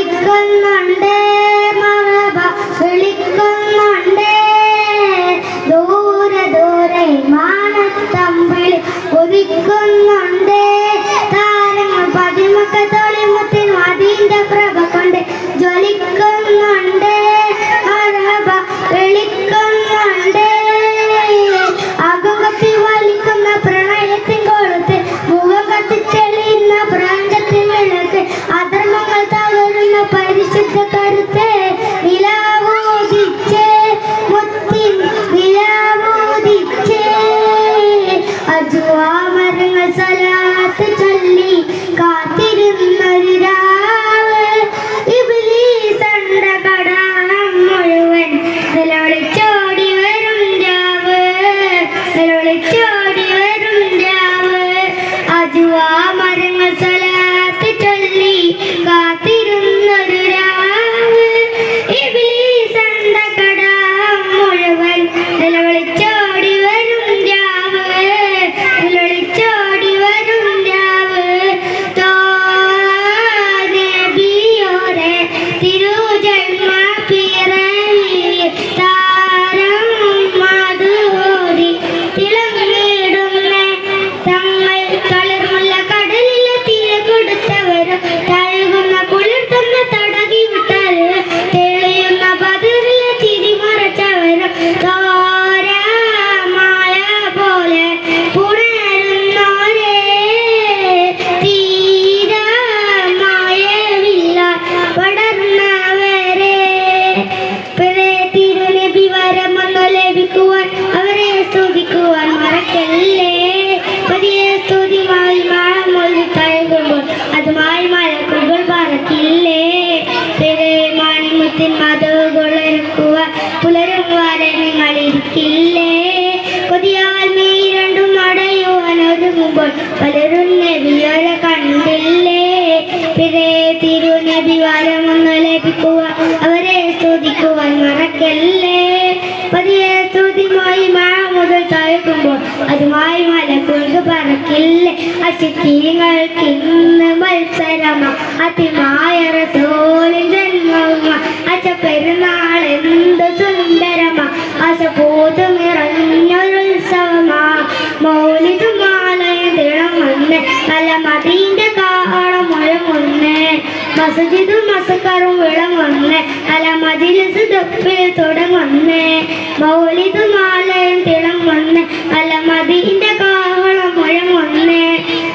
വിളിക്കുന്നുണ്ട് മറബ വിളിക്കുന്നുണ്ട് ദൂരെ ദൂരെ മാനത്തമ്പിളി ഉദിക്കുന്നുണ്ട് താരങ്ങൾ പതിമക്ക തൊളിമുത്തിൽ മദീന്റെ പ്രഭ കൊണ്ട് ജ്വലിക്കുന്നുണ്ട് മറബ വിളിക്കുന്നുണ്ട് അകത്തി വലിക്കുന്ന പ്രണയത്തിൻ കൊളുത്ത് മുഖം കത്തിച്ചെളിയുന്ന പ്രാന്തത്തിൻ വിളക്ക് അധർമ്മങ്ങൾ തകരുന്ന പരിശുദ്ധ കരുത്ത് നിലാവോദിച്ചേ മുത്തിൻ നിലാവോദിച്ചേ അജുവാമരങ്ങൾ സലാത്ത് ചൊല്ലി കാത്തിരുന്നൊരു രാവ് ഇബ്ലീസ് അണ്ട കടാളം മുഴുവൻ നിലവിളിച്ചോടി വരും രാവ് നിലവിളിച്ചോടി വരും രാവ് അജുവാമരങ്ങൾ സലാത്ത് ചൊല്ലി കാത്തിരുന്നൊരു രാവ് ഇബ്ലീസ് അണ്ട കടാളം മുഴുവൻ നിലവിളിച്ചോടി വരും രാവ് നിലവിളിച്ചോടി വരും രാവ് നബിയോരെ തിരുജന്മ പിറവിയിൽ താരം മധുരി തിളങ്ങിടുന്ന തങ്ങൾ കളർമുള്ള കടലിലെ തീര കൊടുത്തവരും തഴുകുന്ന കുളിർത്തുന്ന തടകി വിട്ടവര് തെളിയുന്ന ബദറിലെ ചിരി മറച്ചവരും തോരമായ പോലെ പുണരുന്നോരേ തീരമായവില്ല പടർന്നവരെ തിരുനബി വരമൊന്നു ലഭിക്കുവാൻ അവരെ സ്തുതിക്കുവാൻ മറക്കല്ലേ പതിയെ സ്തുതിമായി മഴമൊഴി കഴുകുമ്പോൾ അതുമായി മലക്കുകൾ പറക്കില്ലേ മാണിമുത്തിൻ മതവുകളൊരുക്കുവാൻ പുലരും വരെ നിങ്ങൾ ഇരിക്കില്ലേ കൊതിയാൽ മെയ് രണ്ടും അടയുവാൻ ഒരുങ്ങുമ്പോൾ പലരും നബിയോരെ കണ്ടില്ലേ തിരുനബി വരമൊന്നു ലഭിക്കുവാൻ അവരെ സ്തുതിക്കുവാൻ മറക്കല്ലേ പതിയെ സ്തുതിമായി മഴ മുതൽ തഴുകുമ്പോൾ അതുമായി മലക്കുകൾ പറക്കില്ലേ അശുദ്ധീങ്ങൾക്ക് ഇന്ന് മത്സരമാ അതിമായ റസൂലിൻ ജന്മവുമാ അശ പെരുന്നാൾ എന്ത് സുന്ദരമാ അശ പൂത്തു നിറഞ്ഞൊരുത്സവമാ മൗലിദ് മാലയും തിളങ്ങുന്നേ നല്ല മദീന്റെ കാളം മുഴങ്ങുന്നേ മസ്ജിദും മസ്കറും വിളങ്ങുന്നേ നല്ല മജ്‌ലിസ് ദഫിൽ തുടങ്ങുന്നേ മൗലിദ് മാലയും തിളങ്ങുന്നേ നല്ല മദീന്റെ കാളം മുഴങ്ങുന്നേ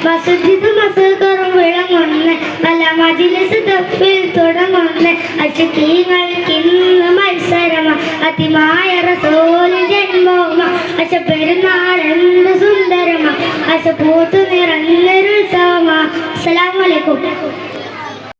മസ്ജിദും മസ്കറും വിളങ്ങുന്നേ നല്ല മജ്‌ലിസ് ദഫിൽ തുടങ്ങുന്നേ അശുദ്ധീങ്ങൾക്ക് ഇന്ന് മത്സരമാ അതിമായ റസൂലിൻ ജന്മവുമാ അശ പെരുന്നാൾ എന്ത് സുന്ദരമാ അശ പൂത്തു നിറഞ്ഞൊരുത്സവമാ. അസ്സലാമു അലൈക്കും.